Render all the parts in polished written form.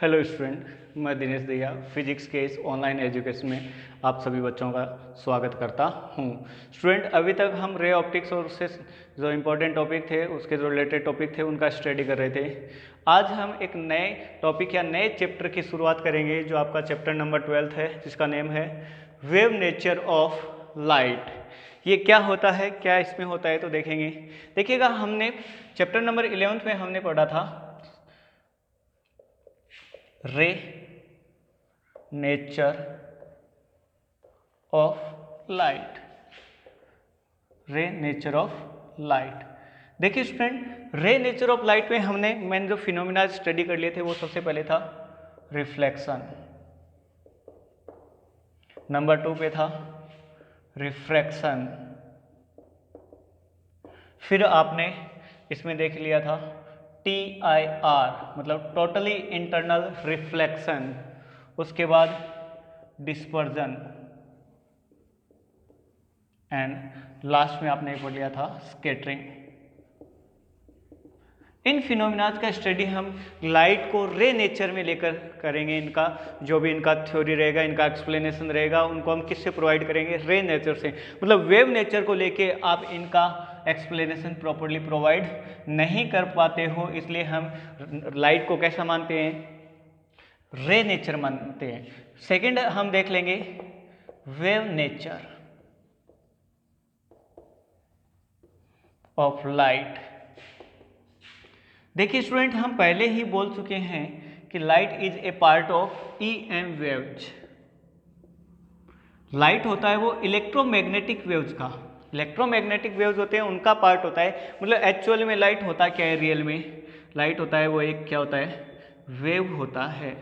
Hello student, मैं Dinesh Dahiya physics के इस ऑनलाइन एजुकेशन में आप सभी बच्चों का स्वागत करता हूं। स्टूडेंट, अभी तक हम रे ऑप्टिक्स और उससे जो इम्पोर्टेंट टॉपिक थे, उसके जो रिलेटेड टॉपिक थे, उनका स्टडी कर रहे थे। आज हम एक नए टॉपिक या नए चैप्टर की शुरुआत करेंगे, जो आपका चैप्टर नंबर 12 है, जिसका नेम है वेव नेचर ऑफ लाइट। ये क्या होता है, क्या इसमें होता है, तो देखेंगे। देखिएगा, हमने चैप्टर नंबर 11 में हमने पढ़ा था रे नेचर ऑफ लाइट। रे नेचर ऑफ लाइट। देखिए स्टूडेंट, रे नेचर ऑफ लाइट में मैंने जो फिनोमिना स्टडी कर लिए थे, वो सबसे पहले था रिफ्लेक्शन, नंबर 2 पे था रिफ्रैक्शन, फिर आपने इसमें देख लिया था TIR मतलब टोटली इंटरनल रिफ्लेक्शन, उसके बाद डिस्पर्जन, एंड लास्ट में आपने पढ़ लिया था स्कैटरिंग। इन फिनोमिनाज का स्टडी हम लाइट को रे नेचर में लेकर करेंगे। इनका जो भी इनका थ्योरी रहेगा, इनका एक्सप्लेनेशन रहेगा, उनको हम किससे प्रोवाइड करेंगे? रे नेचर से। मतलब वेव नेचर को लेके आप इनका एक्सप्लेनेशन प्रॉपरली प्रोवाइड नहीं कर पाते हो, इसलिए हम लाइट को कैसा मानते हैं? रे नेचर मानते हैं। सेकंड हम देख लेंगे वेव नेचर ऑफ लाइट। देखिए स्टूडेंट, हम पहले ही बोल चुके हैं कि light is a part of EM waves. Light होता है वो इलेक्ट्रोमैग्नेटिक वेव्स का, इलेक्ट्रोमैग्नेटिक वेव्स होते हैं उनका पार्ट होता है। मतलब एक्चुअल में लाइट होता क्या है? रियल में लाइट होता है वो एक क्या होता है? वेव होता है।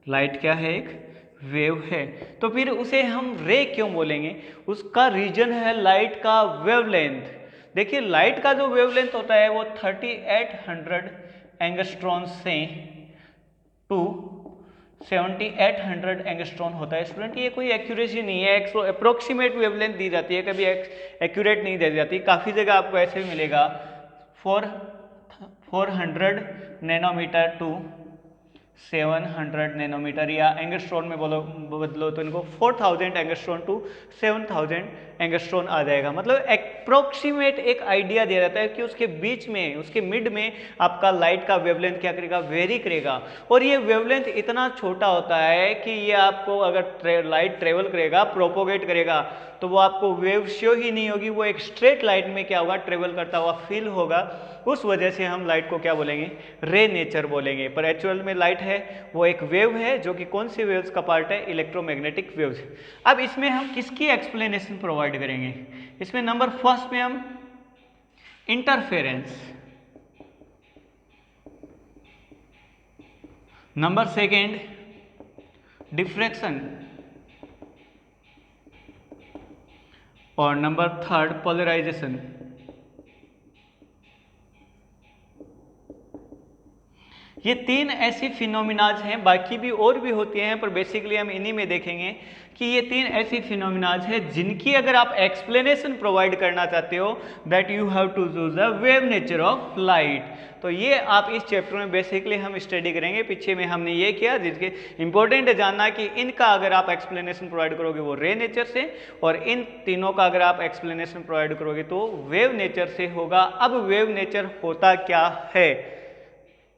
लाइट क्या है? एक वेव है। तो फिर उसे हम रे क्यों बोलेंगे? उसका रीजन है लाइट का वेवलेंथ। देखिए, लाइट का जो वेवलेंथ होता है वो 3800 एंगस्ट्रॉन से टू 7800 एंगस्ट्रॉन होता है। स्टूडेंट, ये कोई एक्यूरेसी नहीं है, अप्रोक्सीमेट वेवलेंथ दी जाती है, कभी एक्यूरेट नहीं दी जाती। काफ़ी जगह आपको ऐसे भी मिलेगा 400 नैनोमीटर टू 700 नैनोमीटर, या एंगस्ट्रॉन में बदलो तो इनको 4000 एंगस्ट्रॉन टू 7000 एंगस्ट्रॉन आ जाएगा। मतलब अप्रोक्सीमेट एक आइडिया दिया जाता है कि उसके बीच में, उसके मिड में आपका लाइट का वेवलेंथ क्या करेगा? वेरी करेगा। और ये वेवलेंथ इतना छोटा होता है कि ये आपको अगर लाइट ट्रेवल करेगा, प्रोपोगेट करेगा, तो वो आपको वेव शो ही नहीं होगी, वो एक स्ट्रेट लाइट में क्या होगा? ट्रेवल करता हुआ फील होगा। उस वजह से हम लाइट को क्या बोलेंगे? रे नेचर बोलेंगे। पर एक्चुअल में लाइट है वो एक वेव है, जो कि कौन सी वेव्स का पार्ट है? Electromagnetic waves. अब इसमें हम किसकी एक्सप्लेनेशन प्रोवाइड करेंगे? इसमें नंबर फर्स्ट में हम इंटरफेरेंस, नंबर सेकेंड डिफ्रैक्शन, और नंबर थर्ड पोलराइजेशन। ये तीन ऐसी फिनोमिनाज हैं, बाकी भी और भी होती हैं, पर बेसिकली हम इन्हीं में देखेंगे कि ये तीन ऐसी फिनोमिनाज हैं जिनकी अगर आप एक्सप्लेनेशन प्रोवाइड करना चाहते हो, that you have to choose the wave nature of light. तो ये आप इस चैप्टर में बेसिकली हम स्टडी करेंगे। पीछे में हमने ये किया, जिसके इंपॉर्टेंट है जानना कि इनका अगर आप एक्सप्लेनेशन प्रोवाइड करोगे वो रे नेचर से, और इन तीनों का अगर आप एक्सप्लेनेशन प्रोवाइड करोगे तो वेव नेचर से होगा। अब वेव नेचर होता क्या है,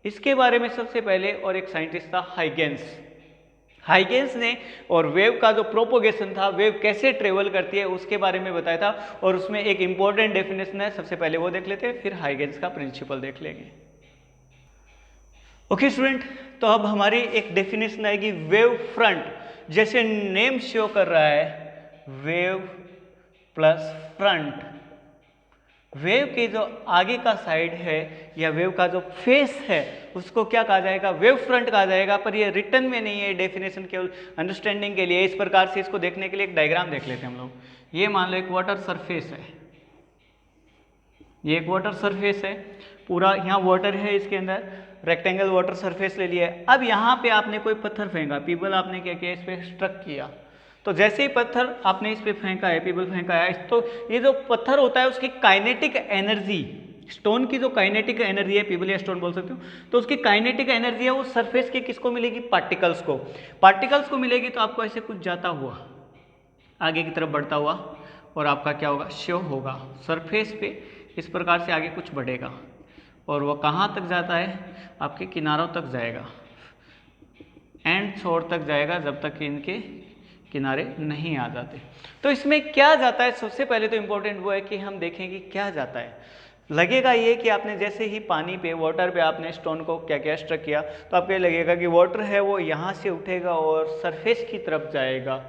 इसके बारे में सबसे पहले और एक साइंटिस्ट था हाइगेंस ने, और वेव का जो प्रोपोगेशन था, वेव कैसे ट्रेवल करती है, उसके बारे में बताया था। और उसमें एक इंपॉर्टेंट डेफिनेशन है, सबसे पहले वो देख लेते हैं, फिर हाइगेंस का प्रिंसिपल देख लेंगे। ओके स्टूडेंट, तो अब हमारी एक डेफिनेशन आएगी वेव फ्रंट। जैसे नेम शो कर रहा है, वेव प्लस फ्रंट। वेव के जो आगे का साइड है या वेव का जो फेस है, उसको क्या कहा जाएगा? वेव फ्रंट कहा जाएगा। पर ये रिटर्न में नहीं है, डेफिनेशन केवल अंडरस्टैंडिंग के लिए। इस प्रकार से इसको देखने के लिए एक डायग्राम देख लेते हैं हम लोग। ये मान लो एक वाटर सरफेस है, ये एक वाटर सरफेस है, पूरा यहाँ वाटर है, इसके अंदर रेक्टेंगल वाटर सरफेस ले लिया है। अब यहाँ पे आपने कोई पत्थर फेंका, पीपल आपने क्या किया? इस पर स्ट्रक किया। तो जैसे ही पत्थर आपने इस पे फेंका है, पीपल फेंका है, तो ये जो पत्थर होता है उसकी काइनेटिक एनर्जी स्टोन की जो काइनेटिक एनर्जी है, पिबल या स्टोन बोल सकते हो, तो उसकी काइनेटिक एनर्जी है वो सरफेस के किसको मिलेगी, पार्टिकल्स को। पार्टिकल्स को मिलेगी तो आपको ऐसे कुछ जाता हुआ आगे की तरफ बढ़ता हुआ और आपका क्या होगा, शो होगा सरफेस पे, इस प्रकार से आगे कुछ बढ़ेगा और वो कहाँ तक जाता है, आपके किनारों तक जाएगा, एंड छोर तक जाएगा, जब तक कि इनके किनारे नहीं आ जाते। तो इसमें क्या जाता है, सबसे पहले तो इम्पोर्टेंट वो है कि हम देखें कि क्या जाता है। लगेगा ये कि आपने जैसे ही पानी पे, वाटर पे आपने स्टोन को क्या क्या स्ट्रक किया, तो आपको ये लगेगा कि वाटर है वो यहाँ से उठेगा और सरफेस की तरफ जाएगा,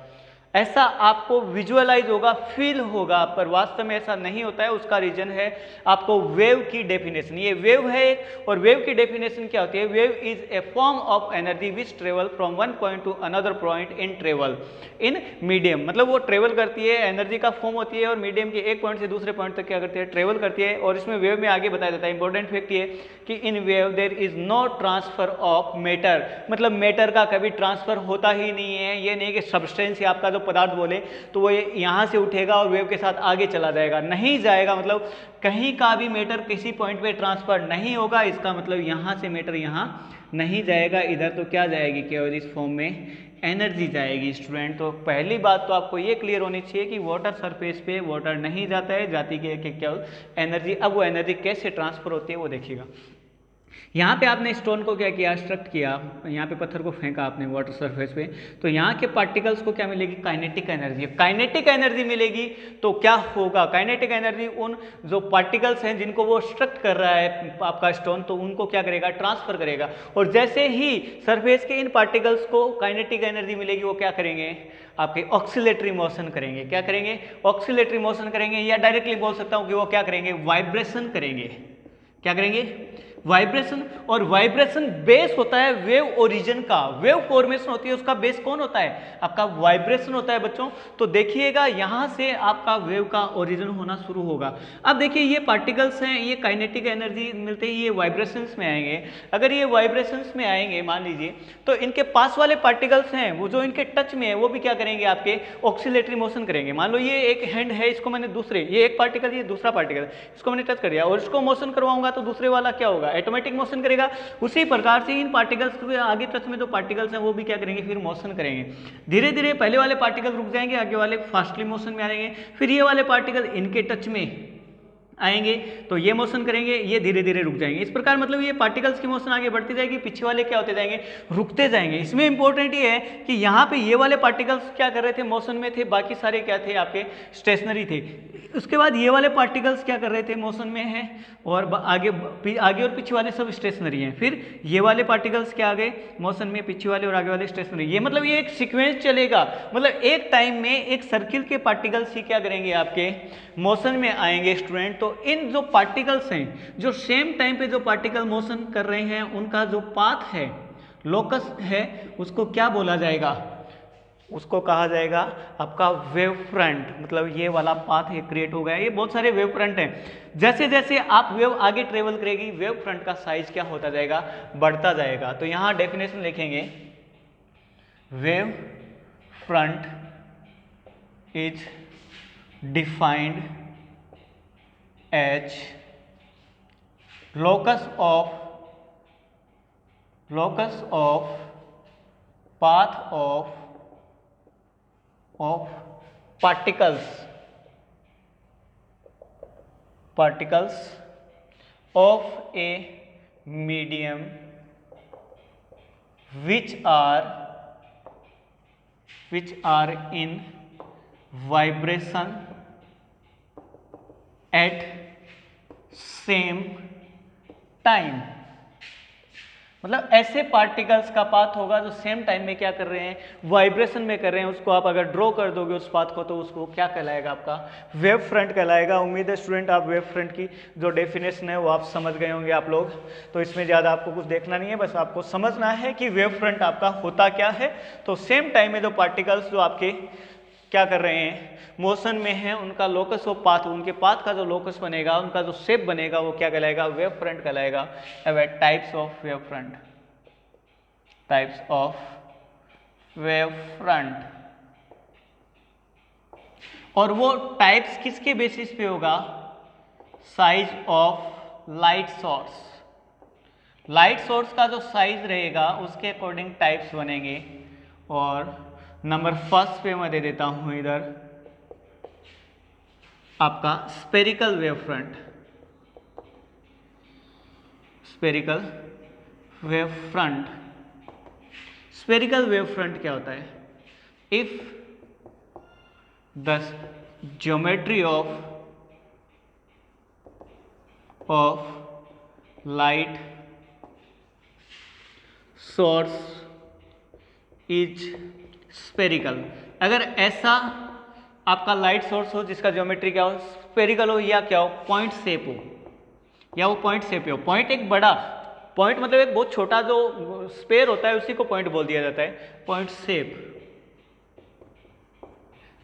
ऐसा आपको विजुअलाइज होगा, फील होगा, पर वास्तव में ऐसा नहीं होता है। उसका रीजन है आपको वेव की डेफिनेशन। ये वेव है और वेव की डेफिनेशन क्या होती है, wave is a form of energy which travel from one point two another point in travel in medium, मतलब वो ट्रेवल करती है, एनर्जी का फॉर्म होती है और मीडियम के एक पॉइंट से दूसरे पॉइंट तक क्या करती है, ट्रेवल करती है। और इसमें वेव में आगे बताया जाता है, इंपॉर्टेंट फैक्ट ये कि in wave there is no transfer of matter, मतलब मैटर का कभी ट्रांसफर होता ही नहीं है। ये नहीं कि सब्सटेंस या आपका जो पदार्थ बोले तो वो यहाँ से उठेगा और वेव के साथ आगे चला जाएगा, नहीं जाएगा, मतलब कहीं का भी मैटर किसी पॉइंट पे ट्रांसफर नहीं होगा। इसका मतलब यहाँ से मैटर यहाँ नहीं जाएगा, इधर तो क्या जाएगी, केवल इस फॉर्म में एनर्जी जाएगी स्टूडेंट। तो पहली बात तो आपको ये क्लियर होनी चाहिए कि वाटर सरफेस पे वाटर नहीं जाता है, जाती है क्या एनर्जी। अब वो एनर्जी कैसे ट्रांसफर होती है वो देखिएगा। यहाँ पे आपने स्टोन को क्या किया, स्ट्रक्ट किया, यहाँ पे पत्थर को फेंका आपने वाटर सरफेस पे, तो यहाँ के पार्टिकल्स को क्या मिलेगी, काइनेटिक एनर्जी। काइनेटिक एनर्जी मिलेगी तो क्या होगा, काइनेटिक एनर्जी उन जो पार्टिकल्स हैं जिनको वो स्ट्रक्ट कर रहा है आपका स्टोन, तो उनको क्या करेगा, ट्रांसफर करेगा। और जैसे ही सरफेस के इन पार्टिकल्स को काइनेटिक एनर्जी मिलेगी, वो क्या करेंगे, आपके ऑक्सीलेटरी मोशन करेंगे। क्या करेंगे, ऑक्सीलेटरी मोशन करेंगे, या डायरेक्टली बोल सकता हूँ कि वो क्या करेंगे, वाइब्रेशन करेंगे। क्या करेंगे, वाइब्रेशन। और वाइब्रेशन बेस होता है वेव ओरिजिन का, वेव फॉर्मेशन होती है उसका बेस कौन होता है, आपका वाइब्रेशन होता है बच्चों। तो देखिएगा यहां से आपका वेव का ओरिजिन होना शुरू होगा। अब देखिए ये पार्टिकल्स हैं, ये काइनेटिक एनर्जी मिलते ही ये वाइब्रेशंस में आएंगे। अगर ये वाइब्रेशंस में आएंगे मान लीजिए, तो इनके पास वाले पार्टिकल्स हैं वो जो इनके टच में है वो भी क्या करेंगे, आपके ऑक्सीलेटरी मोशन करेंगे। मान लो ये एक हैंड है, इसको मैंने दूसरे, ये एक पार्टिकल, ये दूसरा पार्टिकल, इसको मैंने टच कर दिया और इसको मोशन करवाऊंगा तो दूसरे वाला क्या होगा, ऑटोमेटिक मोशन करेगा। उसी प्रकार से इन पार्टिकल्स के आगे टच में जो पार्टिकल्स हैं वो भी क्या करेंगे, फिर मोशन करेंगे। धीरे धीरे पहले वाले पार्टिकल रुक जाएंगे, आगे वाले फास्टली मोशन में आएंगे, फिर ये वाले पार्टिकल इनके टच में आएंगे तो ये मोशन करेंगे, ये धीरे धीरे रुक जाएंगे। इस प्रकार मतलब ये पार्टिकल्स की मोशन आगे बढ़ती जाएगी, पीछे वाले क्या होते जाएंगे, रुकते जाएंगे। इसमें इंपॉर्टेंट ये है कि यहाँ पे ये वाले पार्टिकल्स क्या कर रहे थे, मोशन में थे, बाकी सारे क्या थे, आपके स्टेशनरी थे। उसके बाद ये वाले पार्टिकल्स क्या कर रहे थे, मोशन में हैं, और आगे और पीछे वाले सब स्टेशनरी हैं। फिर ये वाले पार्टिकल्स क्या आ गए, मोशन में, पीछे वाले और आगे वाले स्टेशनरी। ये मतलब ये एक सीक्वेंस चलेगा, मतलब एक टाइम में एक सर्किल के पार्टिकल्स ही क्या करेंगे, आपके मोशन में आएंगे स्टूडेंट। तो इन जो पार्टिकल्स हैं, जो सेम टाइम पे जो पार्टिकल मोशन कर रहे हैं, उनका जो पाथ है, लोकस है, उसको क्या बोला जाएगा, उसको कहा जाएगा आपका वेव फ्रंट। मतलब ये वाला पाथ है क्रिएट हो गया, ये बहुत सारे वेव फ्रंट हैं। जैसे जैसे आप वेव आगे ट्रेवल करेगी, वेव फ्रंट का साइज क्या होता जाएगा, बढ़ता जाएगा। तो यहां डेफिनेशन लिखेंगे, wave front is defined as locus of path of particles of a medium which are in vibration at same time। मतलब ऐसे पार्टिकल्स का पाथ होगा जो सेम टाइम में क्या कर रहे हैं, वाइब्रेशन में कर रहे हैं। उसको आप अगर ड्रॉ कर दोगे उस पाथ को, तो उसको क्या कहलाएगा, आपका वेव फ्रंट कहलाएगा। उम्मीद है स्टूडेंट आप वेव फ्रंट की जो डेफिनेशन है वो आप समझ गए होंगे आप लोग। तो इसमें ज़्यादा आपको कुछ देखना नहीं है, बस आपको समझना है कि वेव फ्रंट आपका होता क्या है। तो सेम टाइम में जो पार्टिकल्स जो आपके क्या कर रहे हैं, मोशन में है, उनका लोकस ऑफ पाथ, उनके पाथ का जो लोकस बनेगा, उनका जो शेप बनेगा, वो क्या कहलाएगा, वेव फ्रंट कहलाएगा। Types of wave front, types of wave front. और वो टाइप्स किसके बेसिस पे होगा, size of light source. Light source का जो साइज रहेगा उसके अकॉर्डिंग टाइप्स बनेंगे। और नंबर फर्स्ट पे मैं दे देता हूं इधर आपका spherical wave front. Spherical wave front. Spherical wave front क्या होता है? If the geometry of light source is spherical, अगर ऐसा आपका लाइट सोर्स हो जिसका ज्योमेट्री क्या हो, स्पेरिकल हो, या क्या हो, पॉइंट शेप हो, या वो पॉइंट शेप हो। पॉइंट एक बड़ा पॉइंट मतलब एक बहुत छोटा जो स्पेयर होता है उसी को पॉइंट बोल दिया जाता है, पॉइंट शेप।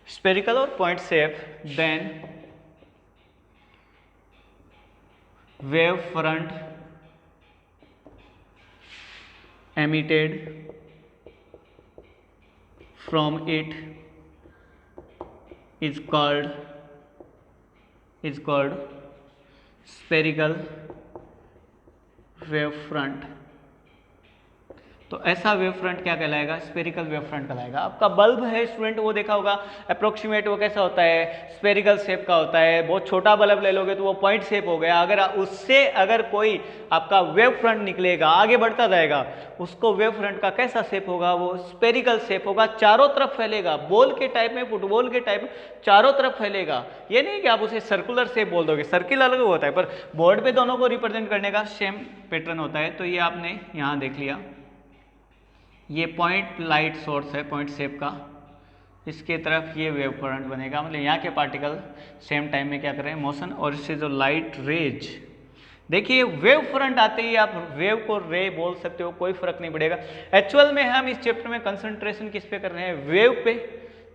स्पेरिकल और point shape, then wave front emitted from it is called spherical wave front। तो ऐसा वेव फ्रंट क्या कहलाएगा? स्पेरिकल वेव फ्रंट कहलाएगा। आपका बल्ब है स्टूडेंट, वो देखा होगा अप्रोक्सीमेट, वो कैसा होता है? स्पेरिकल शेप का होता है। बहुत छोटा बल्ब ले लोगे तो वो पॉइंट शेप हो गया। अगर उससे अगर कोई आपका वेव फ्रंट निकलेगा, आगे बढ़ता जाएगा, उसको वेव फ्रंट का कैसा शेप होगा? वो स्पेरिकल शेप होगा, चारों तरफ फैलेगा, बॉल के टाइप में, फुटबॉल के टाइप में चारों तरफ फैलेगा। ये नहीं कि आप उसे सर्कुलर शेप बोल दोगे, सर्किल अलग होता है, पर बोर्ड पे दोनों को रिप्रेजेंट करने का सेम पैटर्न होता है। तो ये आपने यहाँ देख लिया, ये पॉइंट लाइट सोर्स है पॉइंट शेप का, इसके तरफ ये वेव फ्रंट बनेगा। मतलब यहाँ के पार्टिकल सेम टाइम में क्या कर रहे हैं? मोशन। और इससे जो लाइट रेज, देखिए वेव फ्रंट आते ही आप वेव को रे बोल सकते हो, कोई फर्क नहीं पड़ेगा। एक्चुअल में हम इस चैप्टर में कंसंट्रेशन किस पे कर रहे हैं? वेव पे,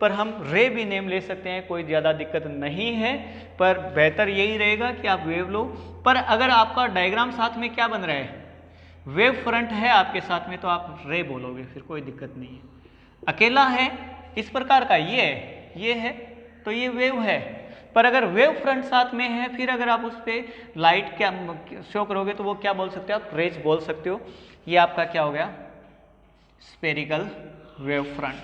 पर हम रे भी नेम ले सकते हैं, कोई ज़्यादा दिक्कत नहीं है। पर बेहतर यही रहेगा कि आप वेव लो। पर अगर आपका डायग्राम साथ में क्या बन रहा है? वेव फ्रंट है आपके साथ में, तो आप रे बोलोगे, फिर कोई दिक्कत नहीं है। अकेला है इस प्रकार का, ये है तो ये वेव है। पर अगर वेव फ्रंट साथ में है, फिर अगर आप उस पर लाइट क्या शो करोगे तो वो क्या बोल सकते हो आप? रेज बोल सकते हो। ये आपका क्या हो गया? Spherical wave front.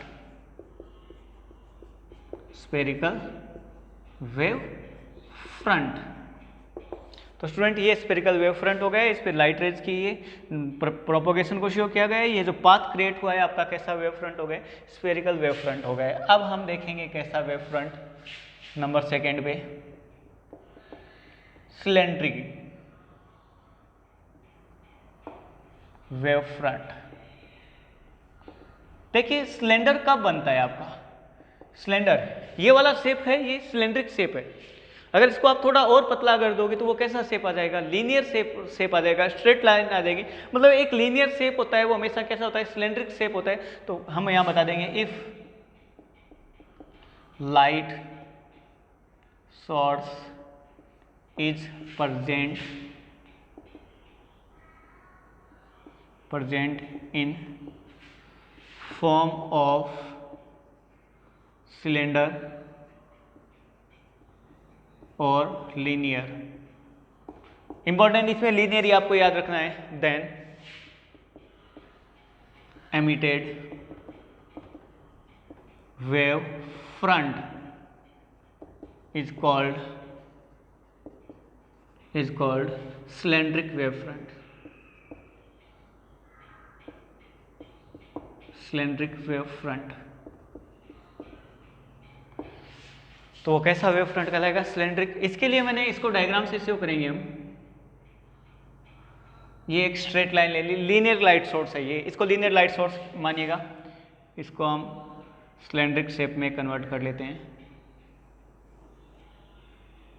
Spherical wave front. तो स्टूडेंट ये स्पेरिकल वेव फ्रंट हो गया, इस पर लाइट रेज की ये प्रोपोगेशन को शो किया गया है। ये जो पाथ क्रिएट हुआ है आपका कैसा वेव फ्रंट हो गया? स्पेरिकल वेव फ्रंट हो गया। अब हम देखेंगे कैसा वेव फ्रंट नंबर सेकेंड पे, सिलेंड्रिक वेव फ्रंट। देखिए सिलेंडर कब बनता है आपका? सिलेंडर ये वाला शेप है, ये सिलेंड्रिक शेप है। अगर इसको आप थोड़ा और पतला कर दोगे तो वो कैसा शेप आ जाएगा? लीनियर शेप आ जाएगा, स्ट्रेट लाइन आ जाएगी। मतलब एक लीनियर शेप होता है वो हमेशा कैसा होता है? सिलेंड्रिक शेप होता है। तो हम यहां बता देंगे, if light source is present in form of cylinder और लीनियर। इंपॉर्टेंट इसमें लीनियर ही आपको याद रखना है। Then emitted wave front is called cylindric wave front। cylindric wave front। तो वो कैसा वेव फ्रंट कहलाएगा? सिलेंड्रिक। इसके लिए मैंने इसको डायग्राम से शो करेंगे हम। ये एक स्ट्रेट लाइन ले ली, लीनियर लाइट सोर्स है ये, इसको लीनियर लाइट सोर्स मानिएगा। इसको हम सिलेंड्रिक शेप में कन्वर्ट कर लेते हैं।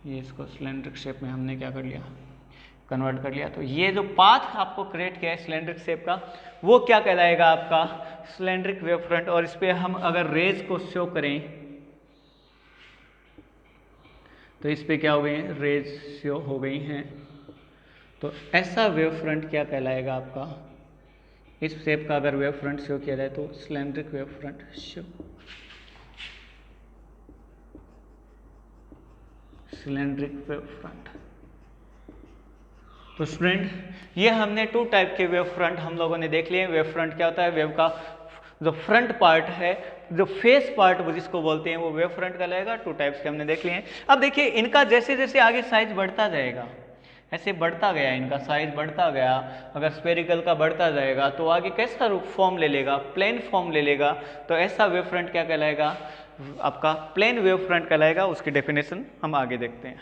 ये इसको सिलेंड्रिक शेप में हमने क्या कर लिया? कन्वर्ट कर लिया। तो ये जो पाथ आपको क्रिएट किया है सिलेंड्रिक शेप का, वो क्या कहलाएगा? आपका सिलेंड्रिक वेव फ्रंट। और इस पर हम अगर रेज को शो करें तो इस पे क्या हो गई है? रेज शो हो गई हैं। तो ऐसा वेव फ्रंट क्या कहलाएगा आपका? इस शेप का अगर वेव फ्रंट शो किया जाए तो cylindric wave front show, cylindric wave front. तो स्टूडेंट ये हमने टू टाइप के वेव फ्रंट हम लोगों ने देख लिए। वेव फ्रंट क्या होता है, वेव का जो फ्रंट पार्ट है, जो फेस पार्ट वो जिसको बोलते हैं, वो वेव फ्रंट कहलाएगा। टू टाइप्स के हमने देख लिए हैं। अब देखिए इनका जैसे जैसे आगे साइज बढ़ता जाएगा, ऐसे बढ़ता गया, इनका साइज बढ़ता गया, अगर स्फेरिकल का बढ़ता जाएगा तो आगे कैसा रूप फॉर्म ले लेगा, प्लेन फॉर्म ले लेगा। तो ऐसा वेव फ्रंट क्या कहलाएगा, आपका प्लेन वेव फ्रंट कहलाएगा। उसकी डेफिनेशन हम आगे देखते हैं।